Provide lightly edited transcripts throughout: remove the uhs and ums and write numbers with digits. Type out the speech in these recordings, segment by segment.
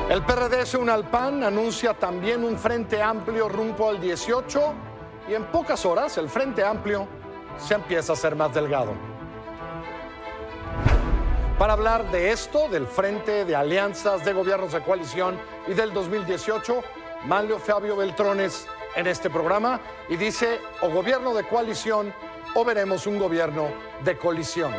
El PRD se une al PAN, anuncia también un Frente Amplio rumbo al 18 y en pocas horas el Frente Amplio se empieza a hacer más delgado. Para hablar de esto, del Frente de Alianzas, de Gobiernos de Coalición y del 2018, Manlio Fabio Beltrones en este programa y dice o gobierno de coalición o veremos un gobierno de colisión.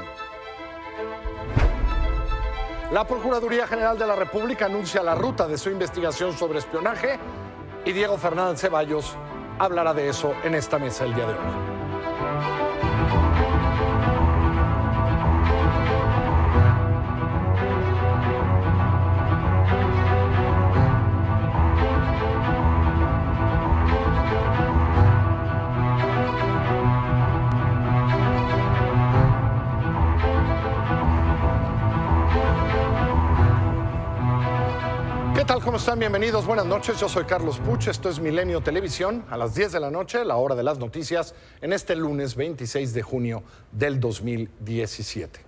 La Procuraduría General de la República anuncia la ruta de su investigación sobre espionaje y Diego Fernández Ceballos hablará de eso en esta mesa el día de hoy. ¿Qué tal? ¿Cómo están? Bienvenidos, buenas noches. Yo soy Carlos Puch, esto es Milenio Televisión, a las 10 de la noche, la hora de las noticias, en este lunes 26 de junio del 2017.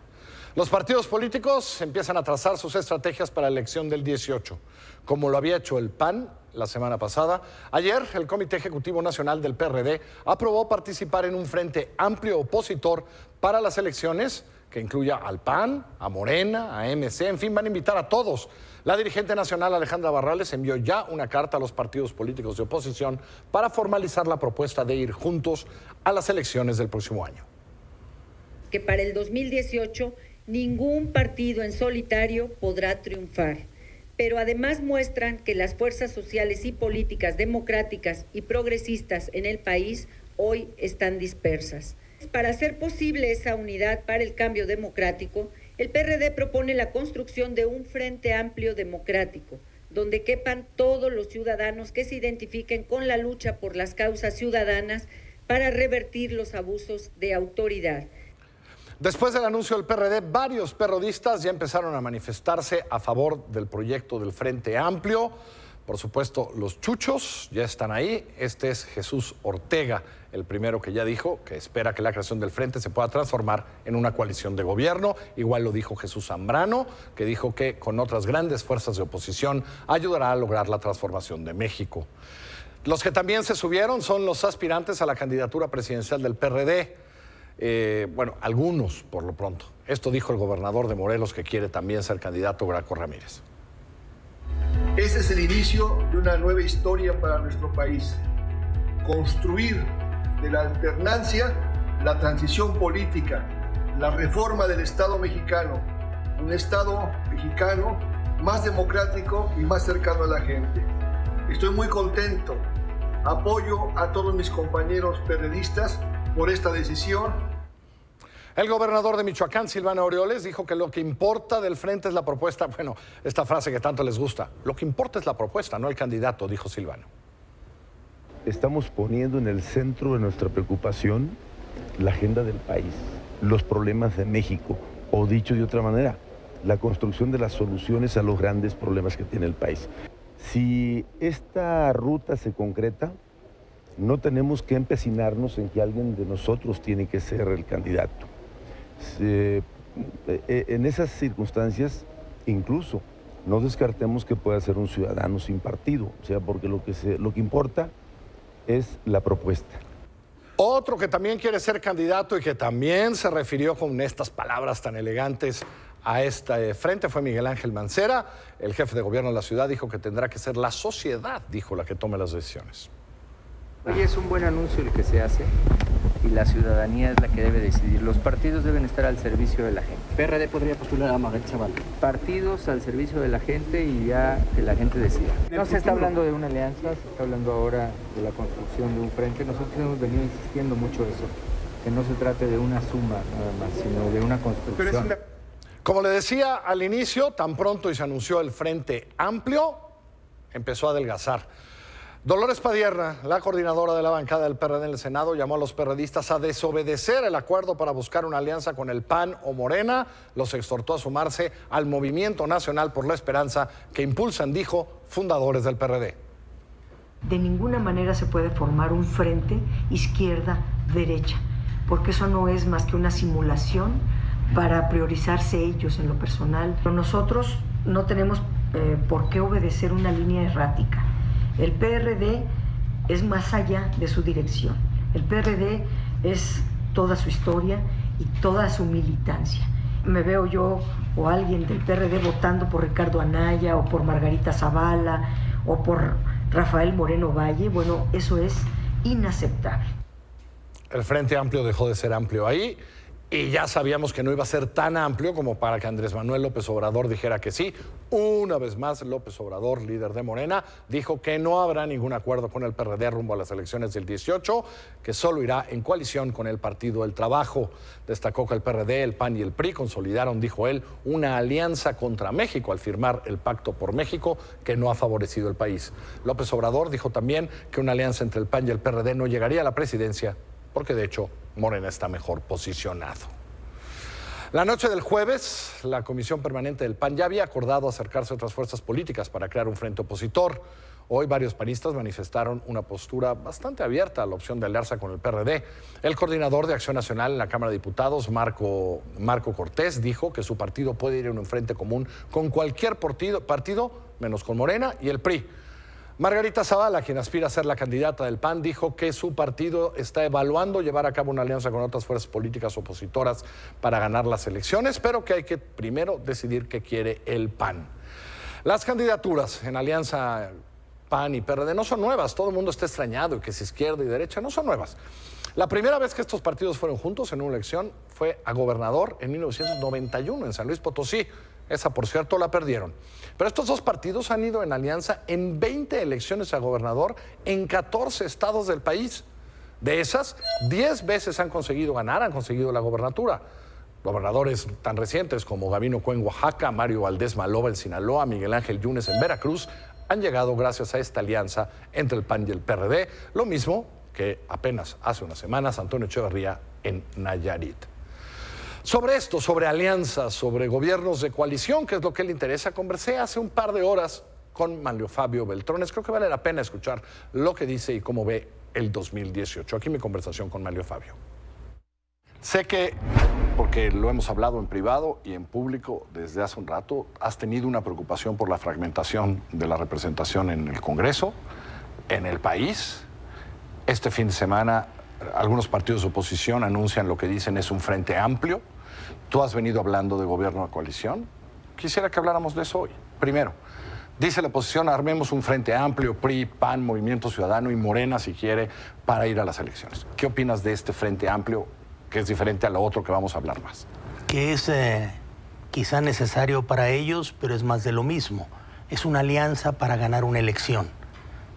Los partidos políticos empiezan a trazar sus estrategias para la elección del 18, como lo había hecho el PAN la semana pasada. Ayer, el Comité Ejecutivo Nacional del PRD aprobó participar en un frente amplio opositor para las elecciones que incluya al PAN, a Morena, a MC, en fin, van a invitar a todos. La dirigente nacional Alejandra Barrales envió ya una carta a los partidos políticos de oposición para formalizar la propuesta de ir juntos a las elecciones del próximo año. Que para el 2018 ningún partido en solitario podrá triunfar, pero además muestran que las fuerzas sociales y políticas democráticas y progresistas en el país hoy están dispersas. Para hacer posible esa unidad para el cambio democrático, el PRD propone la construcción de un Frente Amplio Democrático, donde quepan todos los ciudadanos que se identifiquen con la lucha por las causas ciudadanas para revertir los abusos de autoridad. Después del anuncio del PRD, varios perrodistas ya empezaron a manifestarse a favor del proyecto del Frente Amplio. Por supuesto, los chuchos ya están ahí. Este es Jesús Ortega, el primero que ya dijo que espera que la creación del Frente se pueda transformar en una coalición de gobierno. Igual lo dijo Jesús Zambrano, que dijo que con otras grandes fuerzas de oposición ayudará a lograr la transformación de México. Los que también se subieron son los aspirantes a la candidatura presidencial del PRD. Bueno, algunos por lo pronto. Esto dijo el gobernador de Morelos, que quiere también ser candidato, Graco Ramírez. Este es el inicio de una nueva historia para nuestro país. Construir de la alternancia la transición política, la reforma del Estado mexicano, un Estado mexicano más democrático y más cercano a la gente. Estoy muy contento. Apoyo a todos mis compañeros periodistas por esta decisión. El gobernador de Michoacán, Silvano Aureoles, dijo que lo que importa del frente es la propuesta. Bueno, esta frase que tanto les gusta. Lo que importa es la propuesta, no el candidato, dijo Silvano. Estamos poniendo en el centro de nuestra preocupación la agenda del país, los problemas de México, o dicho de otra manera, la construcción de las soluciones a los grandes problemas que tiene el país. Si esta ruta se concreta, no tenemos que empecinarnos en que alguien de nosotros tiene que ser el candidato. En esas circunstancias, incluso, no descartemos que pueda ser un ciudadano sin partido, o sea, porque lo que importa es la propuesta. Otro que también quiere ser candidato y que también se refirió con estas palabras tan elegantes a este frente fue Miguel Ángel Mancera. El jefe de gobierno de la ciudad dijo que tendrá que ser la sociedad, dijo, la que tome las decisiones. Hoy es un buen anuncio el que se hace y la ciudadanía es la que debe decidir. Los partidos deben estar al servicio de la gente. ¿PRD podría postular a Margarita Zavala? Partidos al servicio de la gente y ya que la gente decida. No se está hablando de una alianza, se está hablando ahora de la construcción de un frente. Nosotros hemos venido insistiendo mucho eso, que no se trate de una suma nada más, sino de una construcción. Como le decía al inicio, tan pronto y se anunció el Frente Amplio, empezó a adelgazar. Dolores Padierna, la coordinadora de la bancada del PRD en el Senado, llamó a los perredistas a desobedecer el acuerdo para buscar una alianza con el PAN o Morena. Los exhortó a sumarse al Movimiento Nacional por la Esperanza que impulsan, dijo, fundadores del PRD. De ninguna manera se puede formar un frente izquierda-derecha, porque eso no es más que una simulación para priorizarse ellos en lo personal. Pero nosotros no tenemos por qué obedecer una línea errática. El PRD es más allá de su dirección. El PRD es toda su historia y toda su militancia. Me veo yo o alguien del PRD votando por Ricardo Anaya o por Margarita Zavala o por Rafael Moreno Valle. Bueno, eso es inaceptable. El Frente Amplio dejó de ser amplio ahí y ya sabíamos que no iba a ser tan amplio como para que Andrés Manuel López Obrador dijera que sí. Una vez más, López Obrador, líder de Morena, dijo que no habrá ningún acuerdo con el PRD rumbo a las elecciones del 18, que solo irá en coalición con el Partido del Trabajo. Destacó que el PRD, el PAN y el PRI consolidaron, dijo él, una alianza contra México al firmar el Pacto por México, que no ha favorecido el país. López Obrador dijo también que una alianza entre el PAN y el PRD no llegaría a la presidencia, porque de hecho Morena está mejor posicionado. La noche del jueves, la Comisión Permanente del PAN ya había acordado acercarse a otras fuerzas políticas para crear un frente opositor. Hoy varios panistas manifestaron una postura bastante abierta a la opción de aliarse con el PRD. El coordinador de Acción Nacional en la Cámara de Diputados, Marco Cortés, dijo que su partido puede ir en un frente común con cualquier partido menos con Morena y el PRI. Margarita Zavala, quien aspira a ser la candidata del PAN, dijo que su partido está evaluando llevar a cabo una alianza con otras fuerzas políticas opositoras para ganar las elecciones, pero que hay que primero decidir qué quiere el PAN. Las candidaturas en alianza PAN y PRD no son nuevas, todo el mundo está extrañado y que es izquierda y derecha, no son nuevas. La primera vez que estos partidos fueron juntos en una elección fue a gobernador en 1991 en San Luis Potosí. Esa, por cierto, la perdieron. Pero estos dos partidos han ido en alianza en 20 elecciones a gobernador en 14 estados del país. De esas, 10 veces han conseguido ganar, han conseguido la gobernatura. Gobernadores tan recientes como Gabino Cue en Oaxaca, Mario Valdés Maloba en Sinaloa, Miguel Ángel Yunes en Veracruz, han llegado gracias a esta alianza entre el PAN y el PRD, lo mismo que apenas hace unas semanas Antonio Echeverría en Nayarit. Sobre esto, sobre alianzas, sobre gobiernos de coalición, que es lo que le interesa, conversé hace un par de horas con Manlio Fabio Beltrones. Creo que vale la pena escuchar lo que dice y cómo ve el 2018. Aquí mi conversación con Manlio Fabio. Sé que, porque lo hemos hablado en privado y en público desde hace un rato, has tenido una preocupación por la fragmentación de la representación en el Congreso, en el país. Este fin de semana algunos partidos de oposición anuncian lo que dicen es un frente amplio. Tú has venido hablando de gobierno de coalición. Quisiera que habláramos de eso hoy. Primero, dice la oposición, armemos un frente amplio, PRI, PAN, Movimiento Ciudadano y Morena, si quiere, para ir a las elecciones. ¿Qué opinas de este frente amplio, que es diferente a lo otro que vamos a hablar más? Que es quizá necesario para ellos, pero es más de lo mismo. Es una alianza para ganar una elección.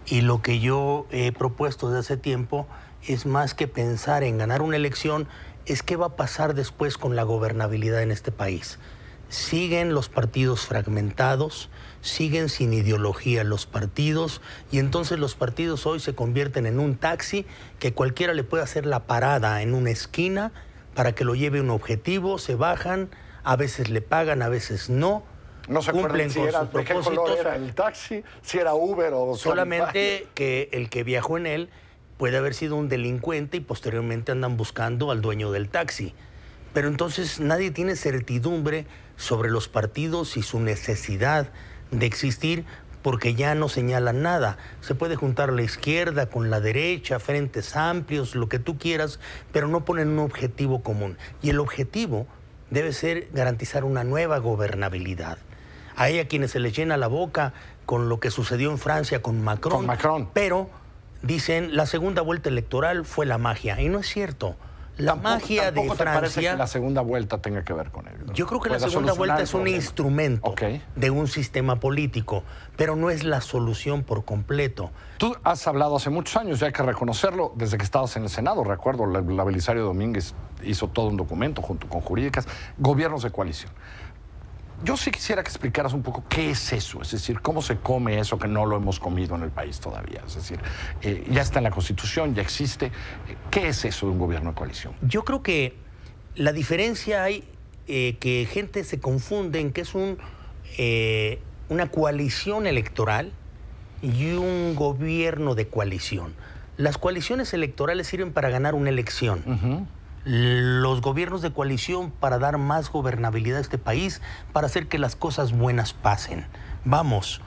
Y lo que yo he propuesto desde hace tiempo es más que pensar en ganar una elección, es qué va a pasar después con la gobernabilidad en este país. Siguen los partidos fragmentados, siguen sin ideología los partidos, y entonces los partidos hoy se convierten en un taxi que cualquiera le puede hacer la parada en una esquina para que lo lleve un objetivo, se bajan, a veces le pagan, a veces no. No se acuerdan si era, de qué color era el taxi, si era Uber o... Solamente que el que viajó en él puede haber sido un delincuente y posteriormente andan buscando al dueño del taxi. Pero entonces nadie tiene certidumbre sobre los partidos y su necesidad de existir porque ya no señalan nada. Se puede juntar la izquierda con la derecha, frentes amplios, lo que tú quieras, pero no ponen un objetivo común. Y el objetivo debe ser garantizar una nueva gobernabilidad. Hay a quienes se les llena la boca con lo que sucedió en Francia con Macron. Pero dicen, la segunda vuelta electoral fue la magia. Y no es cierto. La magia de Francia... ¿Tampoco te parece que la segunda vuelta tenga que ver con ello? Yo creo que la segunda vuelta es un instrumento de un sistema político, pero no es la solución por completo. Tú has hablado hace muchos años, y hay que reconocerlo, desde que estabas en el Senado. Recuerdo, la Belisario Domínguez hizo todo un documento junto con jurídicas, gobiernos de coalición. Yo sí quisiera que explicaras un poco qué es eso, es decir, cómo se come eso que no lo hemos comido en el país todavía. Es decir, ya está en la Constitución, ya existe. ¿Qué es eso de un gobierno de coalición? Yo creo que la diferencia hay que gente se confunde en que es una coalición electoral y un gobierno de coalición. Las coaliciones electorales sirven para ganar una elección. los gobiernos de coalición para dar más gobernabilidad a este país, para hacer que las cosas buenas pasen. Vamos,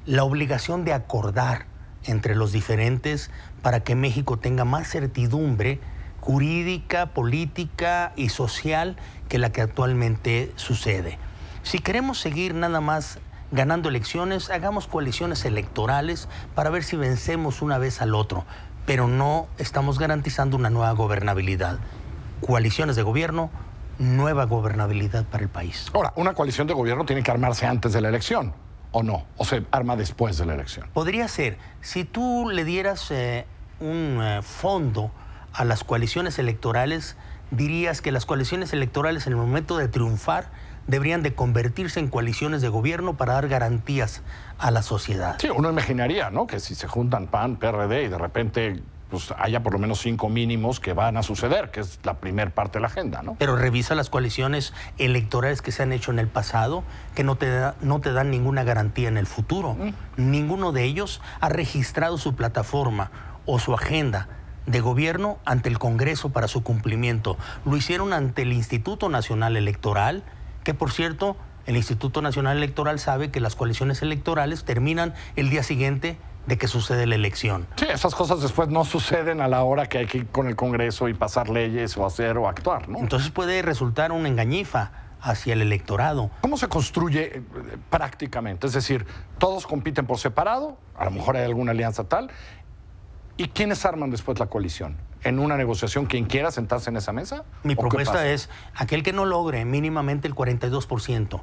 la obligación de acordar entre los diferentes para que México tenga más certidumbre jurídica, política y social que la que actualmente sucede. Si queremos seguir nada más ganando elecciones, hagamos coaliciones electorales para ver si vencemos una vez al otro, pero no estamos garantizando una nueva gobernabilidad. Coaliciones de gobierno, nueva gobernabilidad para el país. Ahora, una coalición de gobierno tiene que armarse antes de la elección, ¿o no? ¿O se arma después de la elección? Podría ser. Si tú le dieras un fondo a las coaliciones electorales, dirías que las coaliciones electorales en el momento de triunfar deberían de convertirse en coaliciones de gobierno para dar garantías a la sociedad. Sí, uno imaginaría, ¿no?, que si se juntan PAN, PRD y de repente pues haya por lo menos 5 mínimos que van a suceder, que es la primer parte de la agenda, ¿no? Pero revisa las coaliciones electorales que se han hecho en el pasado, que no te dan ninguna garantía en el futuro. Ninguno de ellos ha registrado su plataforma o su agenda de gobierno ante el Congreso para su cumplimiento. Lo hicieron ante el Instituto Nacional Electoral, que por cierto, el Instituto Nacional Electoral sabe que las coaliciones electorales terminan el día siguiente de que sucede la elección. Sí, esas cosas después no suceden a la hora que hay que ir con el Congreso y pasar leyes o hacer o actuar, ¿no? Entonces puede resultar una engañifa hacia el electorado. ¿Cómo se construye prácticamente? Es decir, todos compiten por separado, a lo mejor hay alguna alianza tal, ¿y quiénes arman después la coalición? ¿En una negociación quien quiera sentarse en esa mesa? Mi propuesta es, aquel que no logre mínimamente el 42%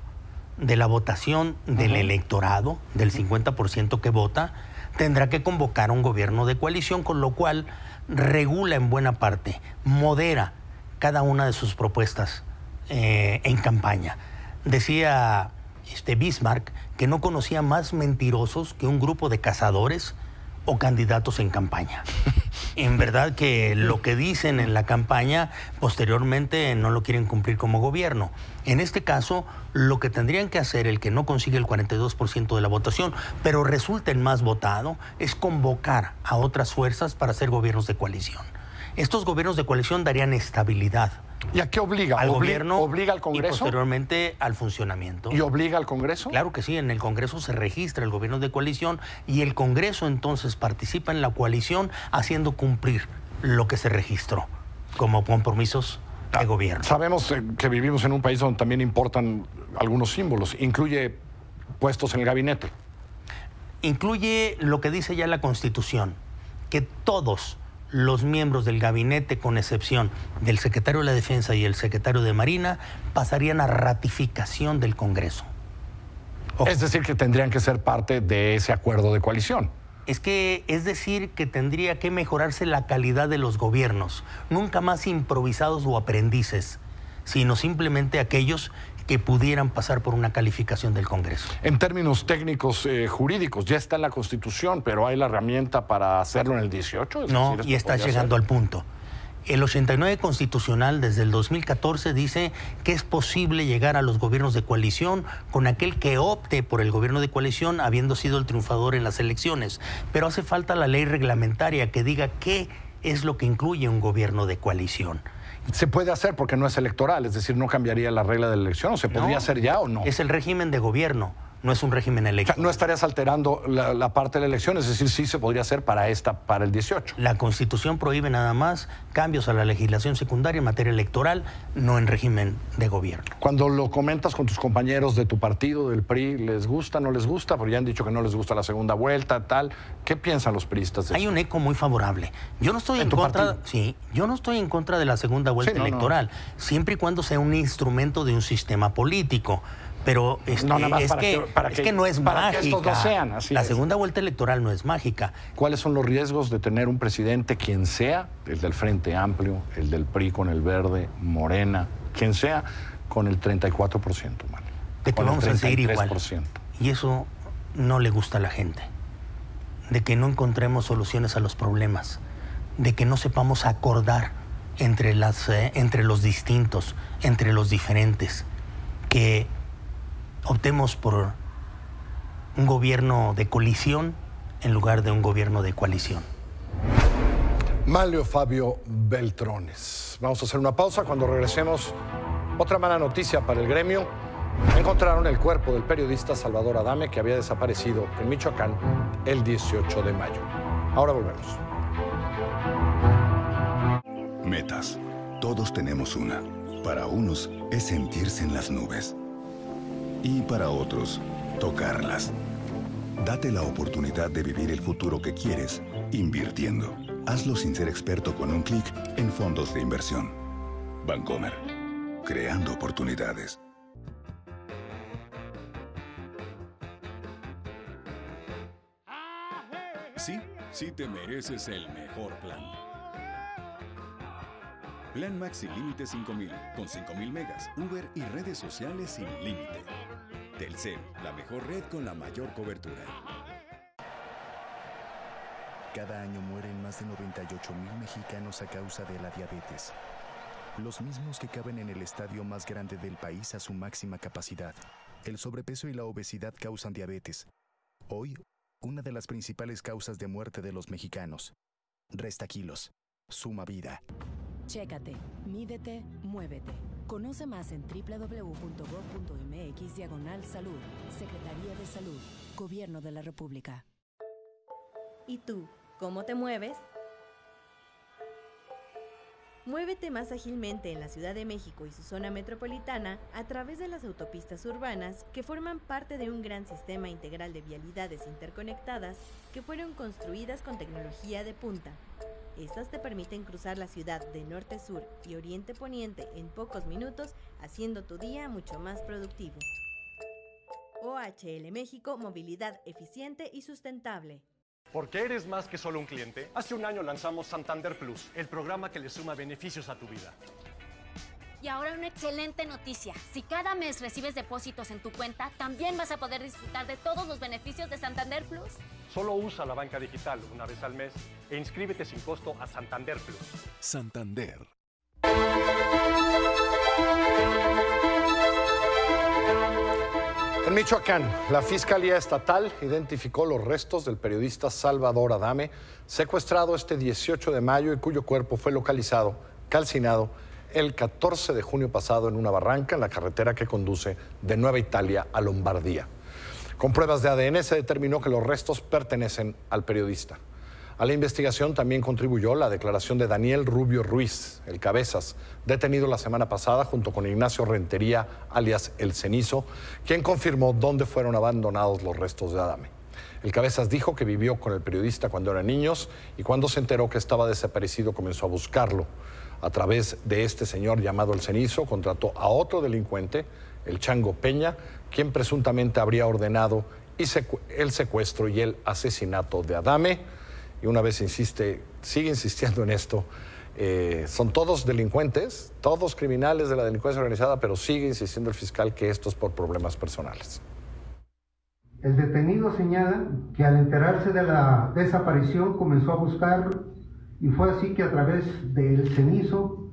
de la votación del electorado, del 50% que vota, tendrá que convocar un gobierno de coalición, con lo cual regula en buena parte, modera cada una de sus propuestas en campaña. Decía Bismarck que no conocía más mentirosos que un grupo de cazadores o candidatos en campaña. En verdad que lo que dicen en la campaña posteriormente no lo quieren cumplir como gobierno. En este caso, lo que tendrían que hacer el que no consigue el 42% de la votación, pero resulta el más votado, es convocar a otras fuerzas para hacer gobiernos de coalición. Estos gobiernos de coalición darían estabilidad. ¿Y a qué obliga? Al gobierno, ¿obliga al Congreso? Y posteriormente al funcionamiento. ¿Y obliga al Congreso? Claro que sí, en el Congreso se registra el gobierno de coalición y el Congreso entonces participa en la coalición haciendo cumplir lo que se registró como compromisos de gobierno. Sabemos que vivimos en un país donde también importan algunos símbolos. ¿Incluye puestos en el gabinete? Incluye lo que dice ya la Constitución, que todos los miembros del gabinete, con excepción del secretario de la Defensa y el secretario de Marina, pasarían a ratificación del Congreso. Ojo. Es decir, que tendrían que ser parte de ese acuerdo de coalición. Es decir, que tendría que mejorarse la calidad de los gobiernos, nunca más improvisados o aprendices, sino simplemente aquellos que pudieran pasar por una calificación del Congreso. En términos técnicos jurídicos, ya está en la Constitución, pero ¿hay la herramienta para hacerlo en el 18? No, y está llegando al punto. El 89 constitucional desde el 2014 dice que es posible llegar a los gobiernos de coalición con aquel que opte por el gobierno de coalición habiendo sido el triunfador en las elecciones. Pero hace falta la ley reglamentaria que diga qué es lo que incluye un gobierno de coalición. Se puede hacer porque no es electoral, es decir, no cambiaría la regla de la elección, ¿o se podría hacer ya o no? Es el régimen de gobierno, no es un régimen electoral. O sea, no estarías alterando la parte de la elección, es decir, sí se podría hacer para el 18. La Constitución prohíbe nada más cambios a la legislación secundaria en materia electoral, no en régimen de gobierno. Cuando lo comentas con tus compañeros de tu partido, del PRI, ¿les gusta, no les gusta? Porque ya han dicho que no les gusta la segunda vuelta, tal. ¿Qué piensan los priistas de eso? Hay un eco muy favorable. Yo no estoy en contra, yo no estoy en contra de la segunda vuelta electoral, siempre y cuando sea un instrumento de un sistema político. Pero es que no es mágica. Que estos no sean, la segunda vuelta electoral no es mágica. ¿Cuáles son los riesgos de tener un presidente, quien sea, el del Frente Amplio, el del PRI con el Verde, Morena, quien sea, con el 34%, Mario? De que vamos a seguir igual. Y eso no le gusta a la gente. De que no encontremos soluciones a los problemas. De que no sepamos acordar entre los distintos, entre los diferentes. Que optemos por un gobierno de colisión en lugar de un gobierno de coalición. Manlio Fabio Beltrones. Vamos a hacer una pausa. Cuando regresemos, otra mala noticia para el gremio. Encontraron el cuerpo del periodista Salvador Adame, que había desaparecido en Michoacán el 18 de mayo. Ahora volvemos. Metas. Todos tenemos una. Para unos es sentirse en las nubes. Y para otros, tocarlas. Date la oportunidad de vivir el futuro que quieres, invirtiendo. Hazlo sin ser experto con un clic en fondos de inversión. Bancomer. Creando oportunidades. Sí te mereces el mejor plan. Plan Max sin límite 5000, con 5000 megas, Uber y redes sociales sin límite. Telcel, la mejor red con la mayor cobertura. Cada año mueren más de 98,000 mexicanos a causa de la diabetes. Los mismos que caben en el estadio más grande del país a su máxima capacidad. El sobrepeso y la obesidad causan diabetes. Hoy, una de las principales causas de muerte de los mexicanos. Resta kilos. Suma vida. Chécate, mídete, muévete. Conoce más en www.gov.mx/salud. Secretaría de Salud, Gobierno de la República. ¿Y tú, cómo te mueves? Muévete más ágilmente en la Ciudad de México y su zona metropolitana a través de las autopistas urbanas que forman parte de un gran sistema integral de vialidades interconectadas que fueron construidas con tecnología de punta. Estas te permiten cruzar la ciudad de norte a sur y oriente a poniente en pocos minutos, haciendo tu día mucho más productivo. OHL México, movilidad eficiente y sustentable. ¿Por qué eres más que solo un cliente? Hace un año lanzamos Santander Plus, el programa que le suma beneficios a tu vida. Y ahora una excelente noticia. Si cada mes recibes depósitos en tu cuenta, también vas a poder disfrutar de todos los beneficios de Santander Plus. Solo usa la banca digital una vez al mes e inscríbete sin costo a Santander Plus. Santander. En Michoacán, la Fiscalía Estatal identificó los restos del periodista Salvador Adame, secuestrado este 18 de mayo y cuyo cuerpo fue localizado, calcinado, el 14 de junio pasado en una barranca en la carretera que conduce de Nueva Italia a Lombardía. Con pruebas de ADN se determinó que los restos pertenecen al periodista. A la investigación también contribuyó la declaración de Daniel Rubio Ruiz, el Cabezas, detenido la semana pasada junto con Ignacio Rentería, alias El Cenizo, quien confirmó dónde fueron abandonados los restos de Adame. El Cabezas dijo que vivió con el periodista cuando eran niños y cuando se enteró que estaba desaparecido comenzó a buscarlo. A través de este señor llamado El Cenizo contrató a otro delincuente, el Chango Peña, quien presuntamente habría ordenado el secuestro y el asesinato de Adame. Y una vez sigue insistiendo en esto, son todos delincuentes, todos criminales de la delincuencia organizada, pero sigue insistiendo el fiscal que esto es por problemas personales. El detenido señala que al enterarse de la desaparición comenzó a buscar y fue así que a través del Cenizo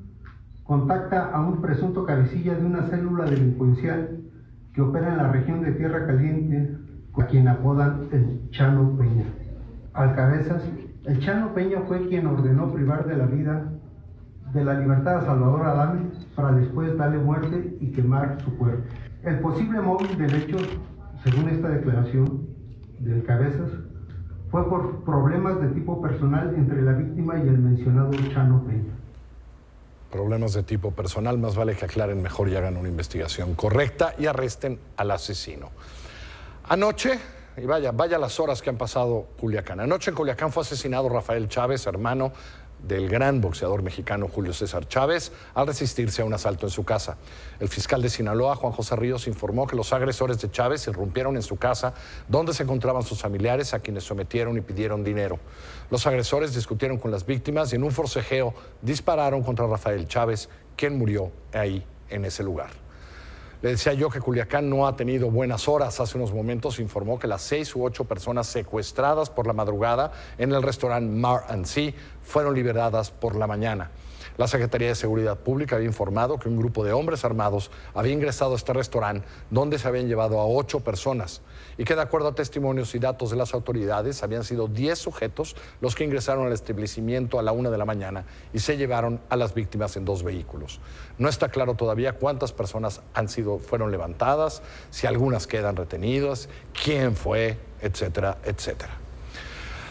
contacta a un presunto cabecilla de una célula delincuencial que opera en la región de Tierra Caliente, a quien apodan el Chano Peña. Al Cabezas, el Chano Peña fue quien ordenó privar de la vida, de la libertad a Salvador Adame para después darle muerte y quemar su cuerpo. El posible móvil del hecho, según esta declaración del Cabezas, fue por problemas de tipo personal entre la víctima y el mencionado Chano Peña. Problemas de tipo personal, más vale que aclaren mejor y hagan una investigación correcta y arresten al asesino. Anoche, y vaya las horas que han pasado Culiacán. Anoche en Culiacán fue asesinado Rafael Chávez, hermano del gran boxeador mexicano Julio César Chávez, al resistirse a un asalto en su casa. El fiscal de Sinaloa, Juan José Ríos, informó que los agresores de Chávez irrumpieron en su casa, donde se encontraban sus familiares, a quienes sometieron y pidieron dinero. Los agresores discutieron con las víctimas y en un forcejeo dispararon contra Rafael Chávez, quien murió ahí en ese lugar. Le decía yo que Culiacán no ha tenido buenas horas. Hace unos momentos informó que las 6 u 8 personas secuestradas por la madrugada en el restaurante Mar and Sea fueron liberadas por la mañana. La Secretaría de Seguridad Pública había informado que un grupo de hombres armados había ingresado a este restaurante donde se habían llevado a 8 personas y que de acuerdo a testimonios y datos de las autoridades habían sido 10 sujetos los que ingresaron al establecimiento a la 1 de la mañana y se llevaron a las víctimas en 2 vehículos. No está claro todavía cuántas personas fueron levantadas, si algunas quedan retenidas, quién fue, etcétera, etcétera.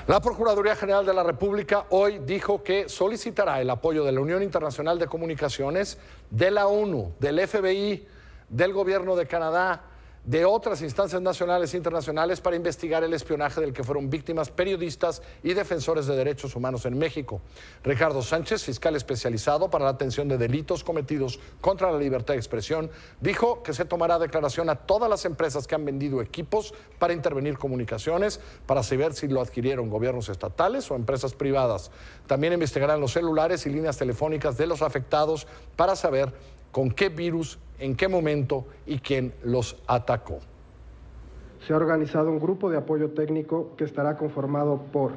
La Procuraduría General de la República hoy dijo que solicitará el apoyo de la Unión Internacional de Comunicaciones, de la ONU, del FBI, del Gobierno de Canadá, de otras instancias nacionales e internacionales para investigar el espionaje del que fueron víctimas periodistas y defensores de derechos humanos en México. Ricardo Sánchez, fiscal especializado para la atención de delitos cometidos contra la libertad de expresión, dijo que se tomará declaración a todas las empresas que han vendido equipos para intervenir comunicaciones para saber si lo adquirieron gobiernos estatales o empresas privadas. También investigarán los celulares y líneas telefónicas de los afectados para saber con qué virus, en qué momento y quién los atacó. Se ha organizado un grupo de apoyo técnico que estará conformado por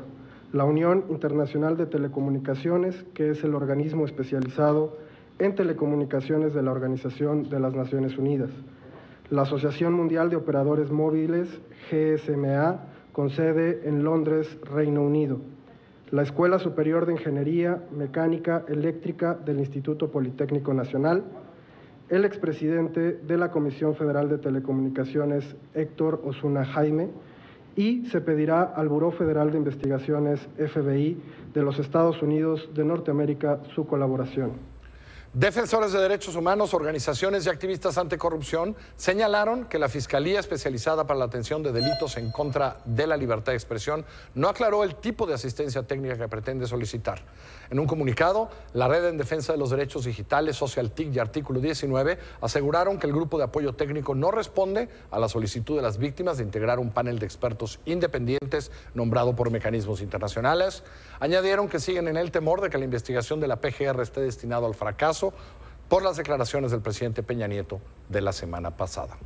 la Unión Internacional de Telecomunicaciones, que es el organismo especializado en telecomunicaciones de la Organización de las Naciones Unidas, la Asociación Mundial de Operadores Móviles, GSMA, con sede en Londres, Reino Unido, la Escuela Superior de Ingeniería Mecánica Eléctrica del Instituto Politécnico Nacional, el expresidente de la Comisión Federal de Telecomunicaciones, Héctor Osuna Jaime, y se pedirá al Buró Federal de Investigaciones, FBI, de los Estados Unidos de Norteamérica su colaboración. Defensores de derechos humanos, organizaciones y activistas anticorrupción señalaron que la Fiscalía Especializada para la Atención de Delitos en contra de la Libertad de Expresión no aclaró el tipo de asistencia técnica que pretende solicitar. En un comunicado, la Red en Defensa de los Derechos Digitales, SocialTIC y Artículo 19 aseguraron que el grupo de apoyo técnico no responde a la solicitud de las víctimas de integrar un panel de expertos independientes nombrado por mecanismos internacionales. Añadieron que siguen en el temor de que la investigación de la PGR esté destinado al fracaso por las declaraciones del presidente Peña Nieto de la semana pasada.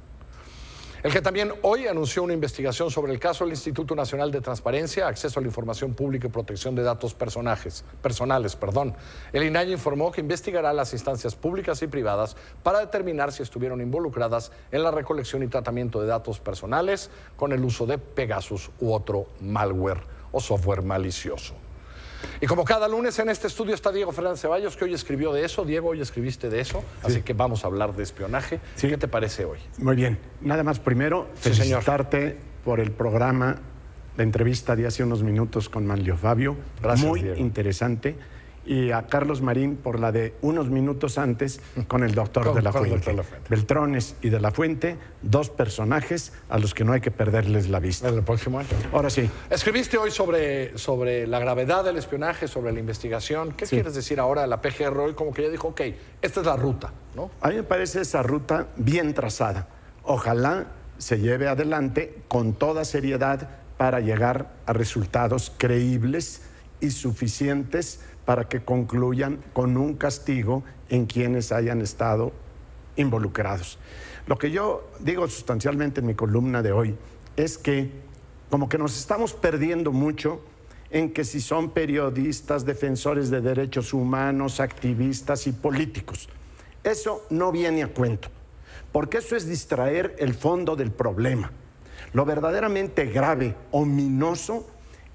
El que también hoy anunció una investigación sobre el caso del Instituto Nacional de Transparencia, Acceso a la Información Pública y Protección de Datos Personales. El INAI informó que investigará las instancias públicas y privadas para determinar si estuvieron involucradas en la recolección y tratamiento de datos personales con el uso de Pegasus u otro malware o software malicioso. Y como cada lunes en este estudio está Diego Fernández Ceballos, que hoy escribió de eso. Diego, hoy escribiste de eso, así que vamos a hablar de espionaje. Sí. ¿Qué te parece hoy? Muy bien. Nada más primero, felicitarte por el programa, la entrevista de hace unos minutos con Manlio Fabio. Gracias, muy Diego. Interesante. Y a Carlos Marín por la de unos minutos antes con el doctor de la Fuente. Beltrones y de la Fuente, 2 personajes a los que no hay que perderles la vista. El próximo año. Ahora sí. Escribiste hoy sobre la gravedad del espionaje, sobre la investigación. ¿Qué quieres decir ahora de la PGR hoy? Como que ya dijo, ok, esta es la ruta, ¿no? A mí me parece esa ruta bien trazada. Ojalá se lleve adelante con toda seriedad para llegar a resultados creíbles y suficientes para que concluyan con un castigo en quienes hayan estado involucrados. Lo que yo digo sustancialmente en mi columna de hoy es que como que nos estamos perdiendo mucho en que si son periodistas, defensores de derechos humanos, activistas y políticos. Eso no viene a cuento, porque eso es distraer el fondo del problema. Lo verdaderamente grave, ominoso,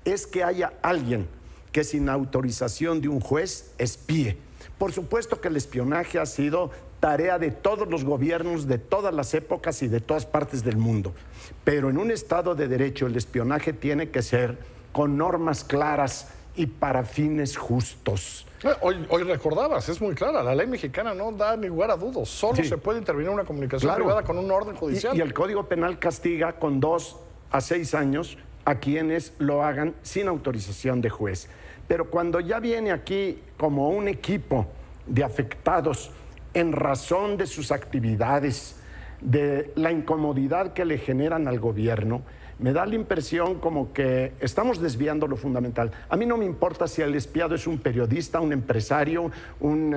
es que haya alguien que sin autorización de un juez espíe. Por supuesto que el espionaje ha sido tarea de todos los gobiernos, de todas las épocas y de todas partes del mundo. Pero en un Estado de Derecho el espionaje tiene que ser con normas claras y para fines justos. Hoy recordabas, es muy clara, la ley mexicana no da ni lugar a dudas, solo se puede intervenir en una comunicación privada con un orden judicial. Y el Código Penal castiga con 2 a 6 años a quienes lo hagan sin autorización de juez. Pero cuando ya viene aquí como un equipo de afectados en razón de sus actividades, de la incomodidad que le generan al gobierno, me da la impresión como que estamos desviando lo fundamental. A mí no me importa si el espiado es un periodista, un empresario, un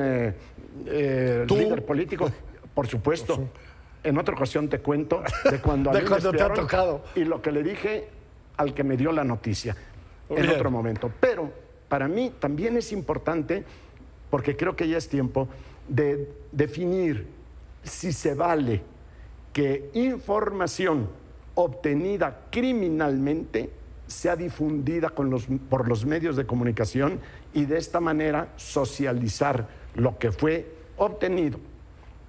líder político. Por supuesto. En otra ocasión te cuento de cuando a mí me te ha tocado. Y lo que le dije al que me dio la noticia en otro momento. Pero para mí también es importante porque creo que ya es tiempo de definir si se vale que información obtenida criminalmente sea difundida por los medios de comunicación y de esta manera socializar lo que fue obtenido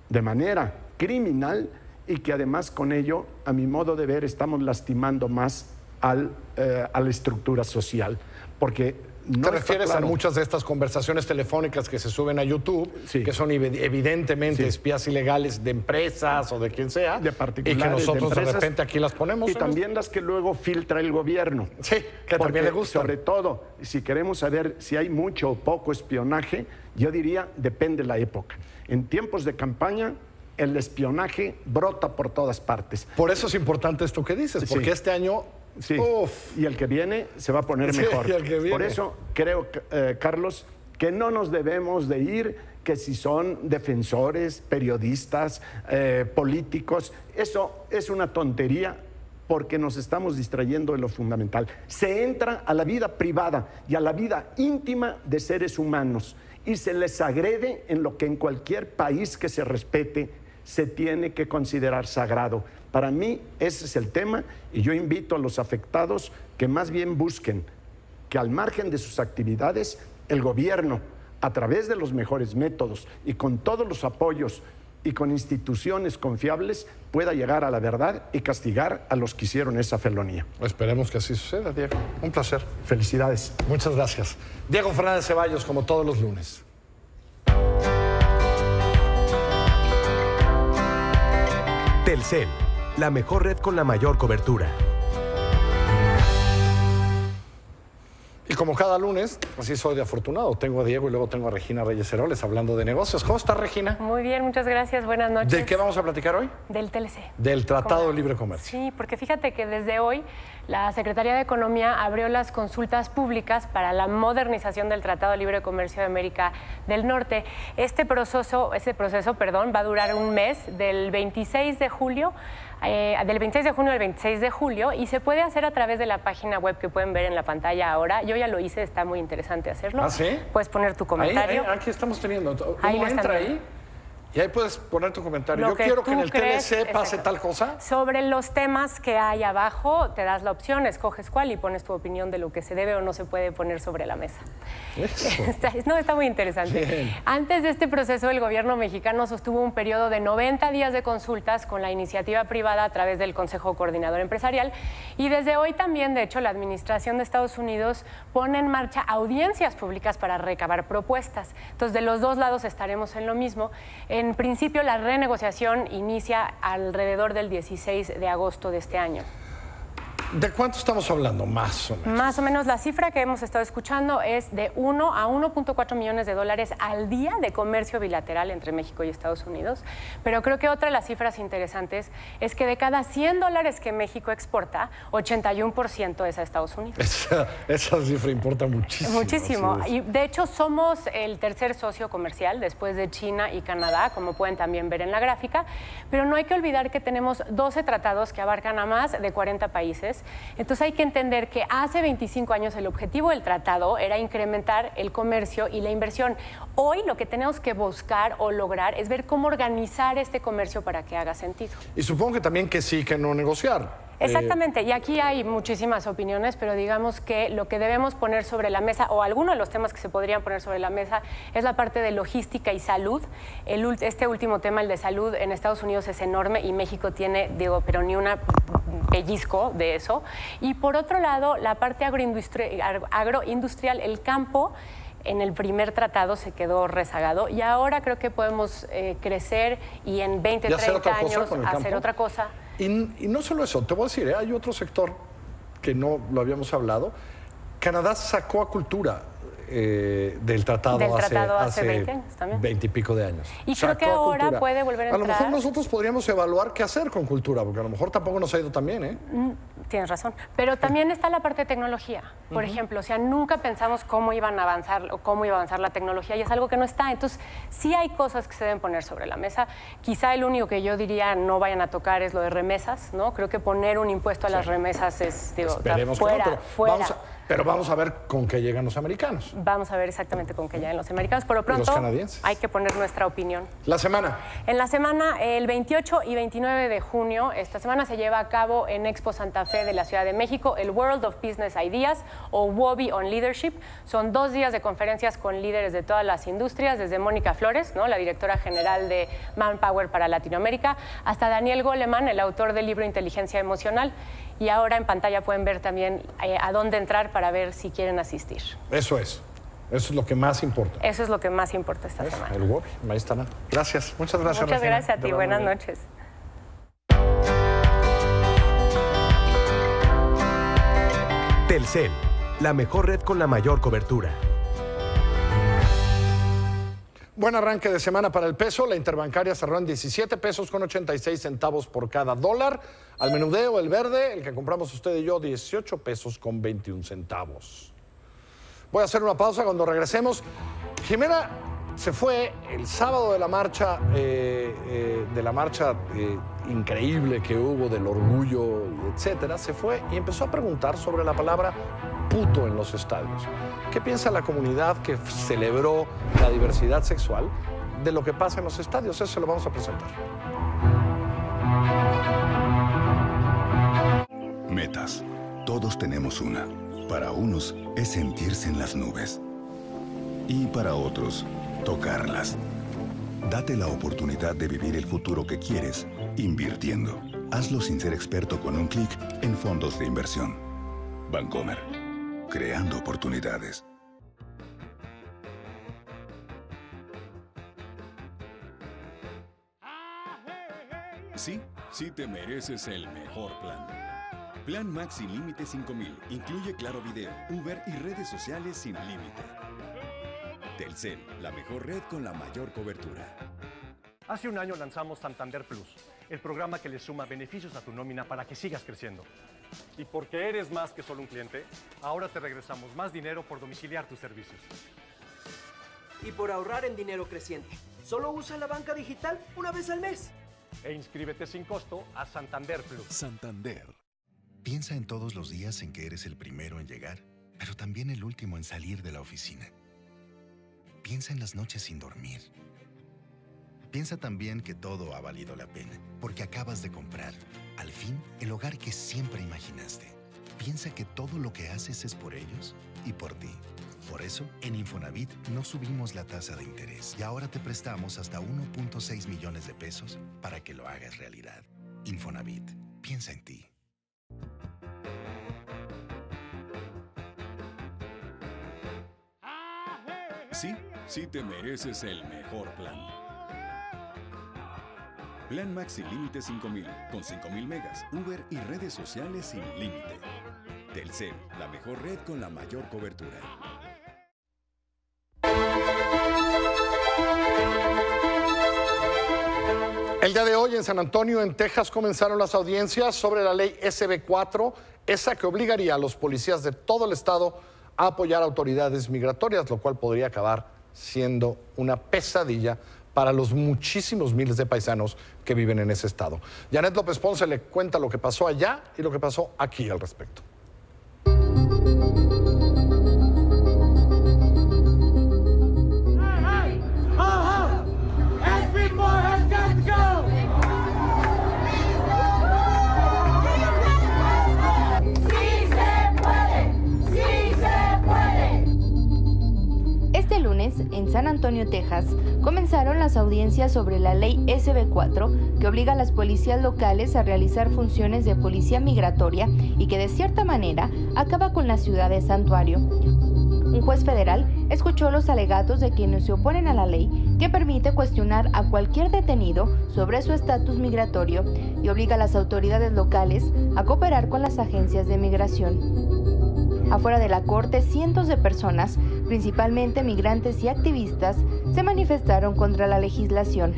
de manera criminal y que además con ello, a mi modo de ver, estamos lastimando más a la estructura social. Porque no ¿Te refieres a muchas de estas conversaciones telefónicas que se suben a YouTube, que son evidentemente espías ilegales de empresas o de quien sea, de particulares, y que nosotros de repente aquí las ponemos? Y también las que luego filtra el gobierno. Sí, que también le gusta. Sobre todo, si queremos saber si hay mucho o poco espionaje, yo diría, depende de la época. En tiempos de campaña, el espionaje brota por todas partes. Por eso es importante esto que dices, porque este año... Sí, y el que viene se va a poner mejor. Por eso creo, Carlos, que no nos debemos de ir, que si son defensores, periodistas, políticos, eso es una tontería porque nos estamos distrayendo de lo fundamental. Se entra a la vida privada y a la vida íntima de seres humanos y se les agrede en lo que en cualquier país que se respete se tiene que considerar sagrado. Para mí ese es el tema y yo invito a los afectados que más bien busquen que al margen de sus actividades el gobierno, a través de los mejores métodos y con todos los apoyos y con instituciones confiables, pueda llegar a la verdad y castigar a los que hicieron esa felonía. Esperemos que así suceda, Diego. Un placer. Felicidades. Muchas gracias. Diego Fernández Ceballos, como todos los lunes. Telcel, la mejor red con la mayor cobertura. Y como cada lunes, así soy de afortunado. Tengo a Diego y luego tengo a Regina Reyes Heroles hablando de negocios. ¿Cómo estás, Regina? Muy bien, muchas gracias. Buenas noches. ¿De qué vamos a platicar hoy? Del TLC. Del Tratado de Libre Comercio. Sí, porque fíjate que desde hoy la Secretaría de Economía abrió las consultas públicas para la modernización del Tratado de Libre Comercio de América del Norte. Este proceso, va a durar un mes, del 26 de julio al 26 de julio, y se puede hacer a través de la página web que pueden ver en la pantalla ahora. Yo ya lo hice, está muy interesante hacerlo. ¿Ah, sí? Puedes poner tu comentario. Aquí estamos teniendo. Ahí ¿Cómo entra ahí? Y ahí puedes poner tu comentario. Yo quiero que en el TLC pase tal cosa. Sobre los temas que hay abajo, te das la opción, escoges cuál y pones tu opinión de lo que se debe o no se puede poner sobre la mesa. Está muy interesante. Bien. Antes de este proceso, el gobierno mexicano sostuvo un periodo de 90 días de consultas con la iniciativa privada a través del Consejo Coordinador Empresarial. Y desde hoy también, de hecho, la administración de Estados Unidos pone en marcha audiencias públicas para recabar propuestas. Entonces, de los dos lados estaremos en lo mismo. En principio, la renegociación inicia alrededor del 16 de agosto de este año. ¿De cuánto estamos hablando, más o menos? Más o menos la cifra que hemos estado escuchando es de 1 a 1.4 millones de dólares al día de comercio bilateral entre México y Estados Unidos. Pero creo que otra de las cifras interesantes es que de cada 100 dólares que México exporta, 81% es a Estados Unidos. Esa cifra importa muchísimo. Muchísimo. Y de hecho somos el tercer socio comercial después de China y Canadá, como pueden también ver en la gráfica. Pero no hay que olvidar que tenemos 12 tratados que abarcan a más de 40 países. Entonces hay que entender que hace 25 años el objetivo del tratado era incrementar el comercio y la inversión. Hoy lo que tenemos que buscar o lograr es ver cómo organizar este comercio para que haga sentido. Y supongo que también que sí, que no negociar. Exactamente, y aquí hay muchísimas opiniones, pero digamos que lo que debemos poner sobre la mesa, o alguno de los temas que se podrían poner sobre la mesa, es la parte de logística y salud. Este último tema, el de salud, en Estados Unidos es enorme y México tiene, pero ni una pellizco de eso. Y por otro lado, la parte agroindustrial, el campo, en el primer tratado se quedó rezagado y ahora creo que podemos crecer y en 20, 30 años hacer otra cosa. Y no solo eso, te voy a decir, hay otro sector que no lo habíamos hablado. Canadá sacó a cultura del tratado hace 20 años también. 20 y pico de años. Y creo que ahora puede volver a entrar. A lo mejor nosotros podríamos evaluar qué hacer con cultura, porque a lo mejor tampoco nos ha ido tan bien, ¿eh? Tienes razón. Pero también está la parte de tecnología. Por ejemplo, o sea, nunca pensamos cómo iban a avanzar o cómo iba a avanzar la tecnología y es algo que no está. Entonces, sí hay cosas que se deben poner sobre la mesa. Quizá el único que yo diría no vayan a tocar es lo de remesas, ¿no? Creo que poner un impuesto a las remesas es, digo, fuera. Pero vamos a ver con qué llegan los americanos. Vamos a ver exactamente con qué llegan los americanos. Por lo pronto, los canadienses. Hay que poner nuestra opinión. La semana. En la semana, el 28 y 29 de junio, esta semana se lleva a cabo en Expo Santa Fe de la Ciudad de México el World of Business Ideas o WOBI on Leadership. Son 2 días de conferencias con líderes de todas las industrias, desde Mónica Flores, ¿no?, la directora general de Manpower para Latinoamérica, hasta Daniel Goleman, el autor del libro Inteligencia Emocional. Y ahora en pantalla pueden ver también a dónde entrar para ver si quieren asistir. Eso es lo que más importa. Eso es lo que más importa esta semana. El WOBI, ahí estará. Gracias, muchas gracias. Muchas Regina. gracias a ti, buenas noches. Telcel, la mejor red con la mayor cobertura. Buen arranque de semana para el peso. La interbancaria cerró en 17 pesos con 86 centavos por cada dólar. Al menudeo, el verde, el que compramos usted y yo, 18 pesos con 21 centavos. Voy a hacer una pausa. Cuando regresemos, Jimena se fue el sábado de la marcha, increíble que hubo del orgullo, etcétera. Se fue y empezó a preguntar sobre la palabra puto en los estadios. ¿Qué piensa la comunidad que celebró la diversidad sexual de lo que pasa en los estadios? Eso se lo vamos a presentar. Metas. Todos tenemos una. Para unos es sentirse en las nubes. Y para otros, tocarlas. Date la oportunidad de vivir el futuro que quieres invirtiendo. Hazlo sin ser experto con un clic en fondos de inversión. Bancomer. Creando oportunidades. Sí, sí te mereces el mejor plan. Plan Max sin límite 5000. Incluye Claro Video, Uber y redes sociales sin límite. Telcel, la mejor red con la mayor cobertura. Hace un año lanzamos Santander Plus, el programa que le suma beneficios a tu nómina para que sigas creciendo. Y porque eres más que solo un cliente, ahora te regresamos más dinero por domiciliar tus servicios. Y por ahorrar en dinero creciente. Solo usa la banca digital una vez al mes. E inscríbete sin costo a Santander Plus. Santander. Piensa en todos los días en que eres el primero en llegar, pero también el último en salir de la oficina. Piensa en las noches sin dormir. Piensa también que todo ha valido la pena, porque acabas de comprar, al fin, el hogar que siempre imaginaste. Piensa que todo lo que haces es por ellos y por ti. Por eso, en Infonavit no subimos la tasa de interés y ahora te prestamos hasta 1.6 millones de pesos para que lo hagas realidad. Infonavit, piensa en ti. Sí, sí te mereces el mejor plan. Plan Max sin límite 5000, con 5000 megas, Uber y redes sociales sin límite. Telcel, la mejor red con la mayor cobertura. El día de hoy en San Antonio, en Texas, comenzaron las audiencias sobre la ley SB4, esa que obligaría a los policías de todo el estado a apoyar a autoridades migratorias, lo cual podría acabar siendo una pesadilla para los muchísimos miles de paisanos que viven en ese estado. Janet López Ponce le cuenta lo que pasó allá y lo que pasó aquí al respecto. Este lunes, en San Antonio, Texas, comenzaron las audiencias sobre la ley SB4, que obliga a las policías locales a realizar funciones de policía migratoria y que de cierta manera acaba con la ciudad de santuario. Un juez federal escuchó los alegatos de quienes se oponen a la ley que permite cuestionar a cualquier detenido sobre su estatus migratorio y obliga a las autoridades locales a cooperar con las agencias de migración. Afuera de la corte, cientos de personas, principalmente migrantes y activistas, se manifestaron contra la legislación.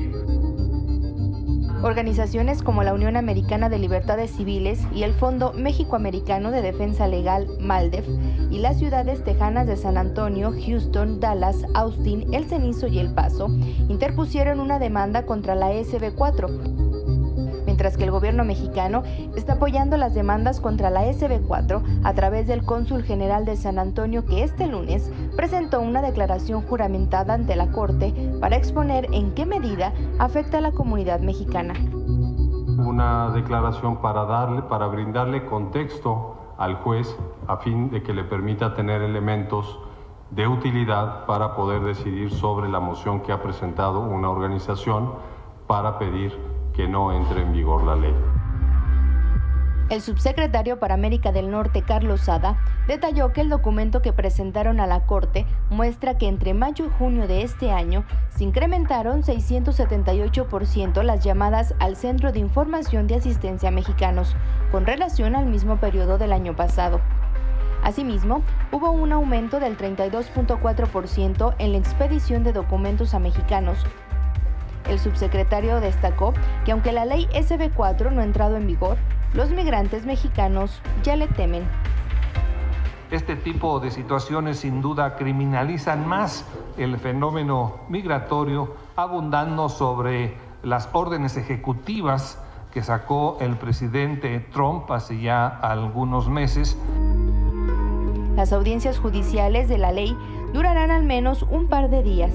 Organizaciones como la Unión Americana de Libertades Civiles y el Fondo México-Americano de Defensa Legal, MALDEF, y las ciudades tejanas de San Antonio, Houston, Dallas, Austin, El Cenizo y El Paso, interpusieron una demanda contra la SB4. mientras que el gobierno mexicano está apoyando las demandas contra la SB4 a través del cónsul general de San Antonio, que este lunes presentó una declaración juramentada ante la Corte para exponer en qué medida afecta a la comunidad mexicana. Una declaración para brindarle contexto al juez a fin de que le permita tener elementos de utilidad para poder decidir sobre la moción que ha presentado una organización para pedir que no entre en vigor la ley. El subsecretario para América del Norte, Carlos Sada, detalló que el documento que presentaron a la Corte muestra que entre mayo y junio de este año se incrementaron 678% las llamadas al Centro de Información de Asistencia a Mexicanos, con relación al mismo periodo del año pasado. Asimismo, hubo un aumento del 32.4% en la expedición de documentos a mexicanos. El subsecretario destacó que aunque la ley SB4 no ha entrado en vigor, los migrantes mexicanos ya le temen. Este tipo de situaciones sin duda criminalizan más el fenómeno migratorio, abundando sobre las órdenes ejecutivas que sacó el presidente Trump hace ya algunos meses. Las audiencias judiciales de la ley durarán al menos un par de días.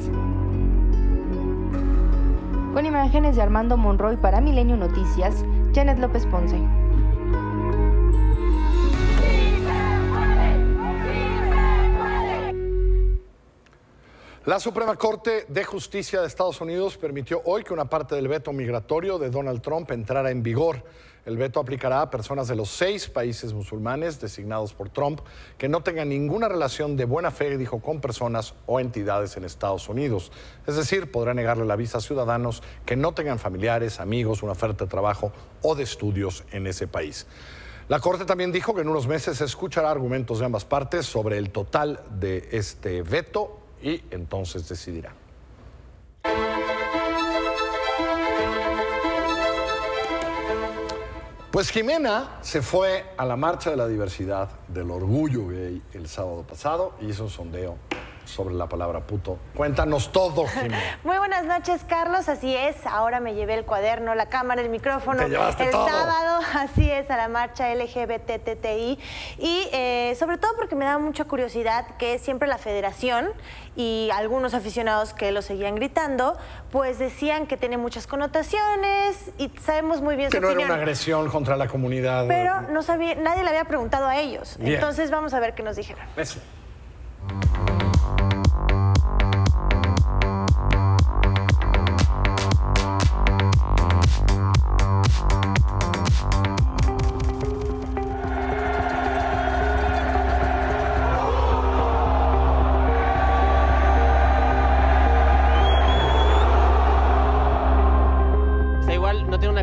Con imágenes de Armando Monroy para Milenio Noticias, Janet López Ponce. La Suprema Corte de Justicia de Estados Unidos permitió hoy que una parte del veto migratorio de Donald Trump entrara en vigor. El veto aplicará a personas de los 6 países musulmanes designados por Trump que no tengan ninguna relación de buena fe, dijo, con personas o entidades en Estados Unidos. Es decir, podrá negarle la visa a ciudadanos que no tengan familiares, amigos, una oferta de trabajo o de estudios en ese país. La Corte también dijo que en unos meses se escuchará argumentos de ambas partes sobre el total de este veto y entonces decidirá. Pues Jimena se fue a la Marcha de la Diversidad del Orgullo Gay el sábado pasado y hizo un sondeo sobre la palabra puto. Cuéntanos todo, Jimena. Muy buenas noches, Carlos. Así es, ahora me llevé el cuaderno, la cámara, el micrófono. Te llevaste el todo. sábado, así es, a la marcha LGBTTI. Y sobre todo porque me da mucha curiosidad que siempre la federación y algunos aficionados que lo seguían gritando, pues decían que tiene muchas connotaciones y sabemos muy bien que su no opinión. era una agresión contra la comunidad. Pero no sabía, nadie le había preguntado a ellos. Bien. Entonces vamos a ver qué nos dijeron. Eso.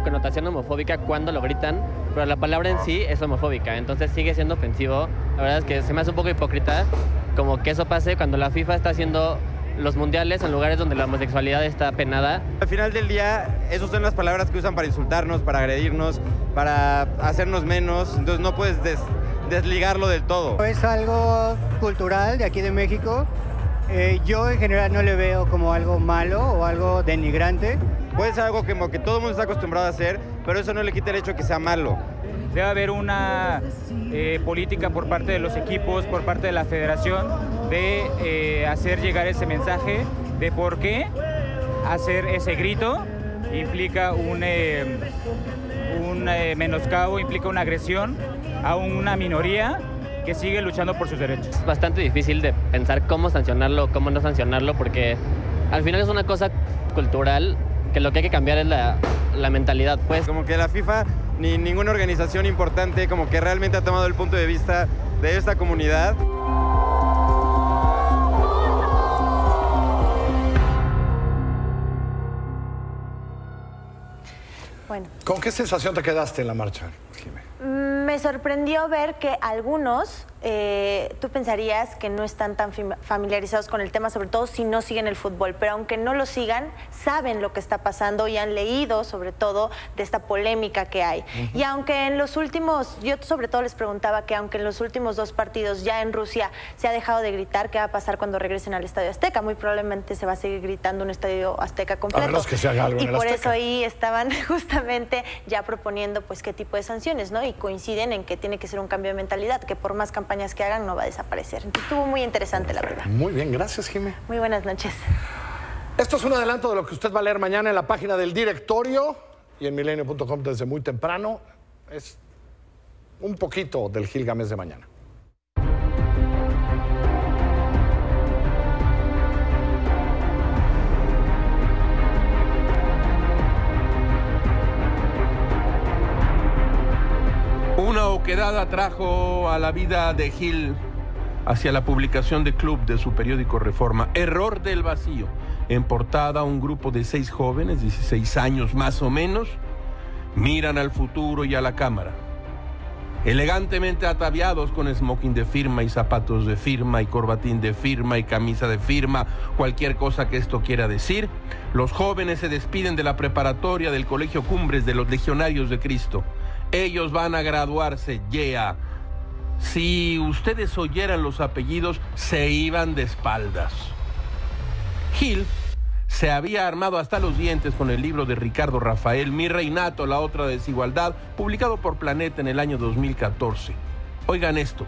Connotación homofóbica cuando lo gritan, pero la palabra en sí es homofóbica, entonces sigue siendo ofensivo. La verdad es que se me hace un poco hipócrita como que eso pase cuando la FIFA está haciendo los mundiales en lugares donde la homosexualidad está penada. Al final del día, esas son las palabras que usan para insultarnos, para agredirnos, para hacernos menos, entonces no puedes desligarlo del todo. Es algo cultural de aquí de México. Yo en general no le veo como algo malo o algo denigrante. Puede ser algo como que todo el mundo está acostumbrado a hacer, pero eso no le quita el hecho de que sea malo. Debe haber una política por parte de los equipos, por parte de la federación, de hacer llegar ese mensaje de por qué hacer ese grito implica un menoscabo, implica una agresión a una minoría que sigue luchando por sus derechos. Es bastante difícil de pensar cómo sancionarlo, cómo no sancionarlo, porque al final es una cosa cultural que lo que hay que cambiar es la mentalidad, pues. Como que la FIFA ni ninguna organización importante como que realmente ha tomado el punto de vista de esta comunidad. Bueno. ¿Con qué sensación te quedaste en la marcha? Jimé? Me sorprendió ver que algunos, tú pensarías que no están tan familiarizados con el tema, sobre todo si no siguen el fútbol, pero aunque no lo sigan, saben lo que está pasando y han leído sobre todo de esta polémica que hay. Y aunque en los últimos, yo sobre todo les preguntaba que aunque en los últimos 2 partidos ya en Rusia se ha dejado de gritar, ¿qué va a pasar cuando regresen al Estadio Azteca? Muy probablemente se va a seguir gritando un Estadio Azteca completo. A menos que se haga algo en el por Azteca. eso ahí estaban justamente ya proponiendo pues qué tipo de sanciones, ¿no? Y coinciden en que tiene que ser un cambio de mentalidad, que por más campañas que hagan no va a desaparecer. Entonces estuvo muy interesante, la verdad. Muy bien, gracias, Jimé. Muy buenas noches. Esto es un adelanto de lo que usted va a leer mañana en la página del directorio y en milenio.com desde muy temprano. Es un poquito del Gilgamesh de mañana. Una oquedad trajo a la vida de Gil hacia la publicación de Club de su periódico Reforma. Error del vacío. En portada, un grupo de 6 jóvenes, 16 años más o menos, miran al futuro y a la cámara. Elegantemente ataviados con smoking de firma y zapatos de firma y corbatín de firma y camisa de firma, cualquier cosa que esto quiera decir, los jóvenes se despiden de la preparatoria del Colegio Cumbres de los Legionarios de Cristo. Ellos van a graduarse, yeah. Si ustedes oyeran los apellidos, se iban de espaldas. Gil se había armado hasta los dientes con el libro de Ricardo Rafael, Mi Reinato, la otra desigualdad, publicado por Planeta en el año 2014. Oigan esto.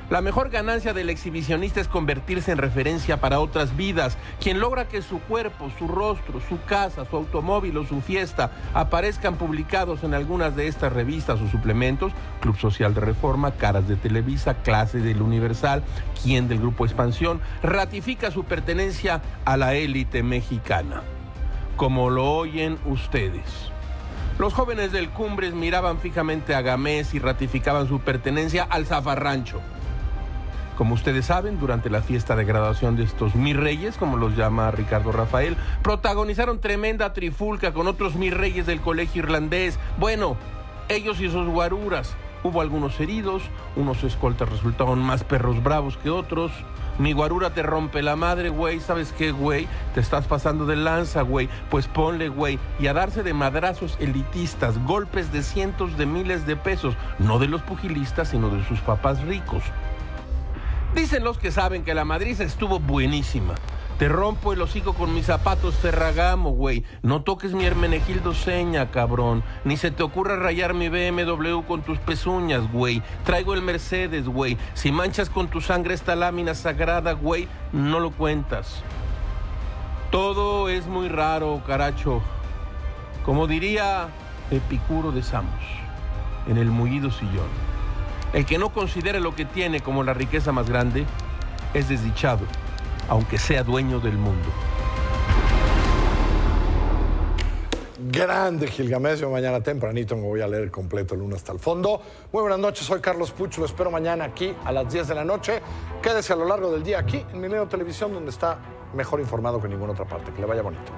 La mejor ganancia del exhibicionista es convertirse en referencia para otras vidas. Quien logra que su cuerpo, su rostro, su casa, su automóvil o su fiesta aparezcan publicados en algunas de estas revistas o suplementos, Club Social de Reforma, Caras de Televisa, Clase del Universal, Quién del Grupo Expansión, ratifica su pertenencia a la élite mexicana. Como lo oyen ustedes. Los jóvenes del Cumbres miraban fijamente a Gamés y ratificaban su pertenencia al zafarrancho. Como ustedes saben, durante la fiesta de graduación de estos mis reyes, como los llama Ricardo Rafael, protagonizaron tremenda trifulca con otros mis reyes del colegio irlandés. Bueno, ellos y sus guaruras. Hubo algunos heridos, unos escoltas resultaron más perros bravos que otros. Mi guarura te rompe la madre, güey. ¿Sabes qué, güey? Te estás pasando de lanza, güey. Pues ponle, güey. Y a darse de madrazos elitistas, golpes de cientos de miles de pesos. No de los pugilistas, sino de sus papás ricos. Dicen los que saben que la madriza estuvo buenísima. Te rompo el hocico con mis zapatos Ferragamo, güey. No toques mi Hermenegildo Seña, cabrón. Ni se te ocurra rayar mi BMW con tus pezuñas, güey. Traigo el Mercedes, güey. Si manchas con tu sangre esta lámina sagrada, güey, no lo cuentas. Todo es muy raro, caracho. Como diría Epicuro de Samos, en el mullido sillón. El que no considera lo que tiene como la riqueza más grande es desdichado, aunque sea dueño del mundo. Grande Gilgamesh. Yo mañana tempranito me voy a leer completo el 1 hasta el fondo. Muy buenas noches, soy Carlos Puch. Lo espero mañana aquí a las 10 de la noche. Quédese a lo largo del día aquí en Milenio Televisión, donde está mejor informado que en ninguna otra parte. Que le vaya bonito.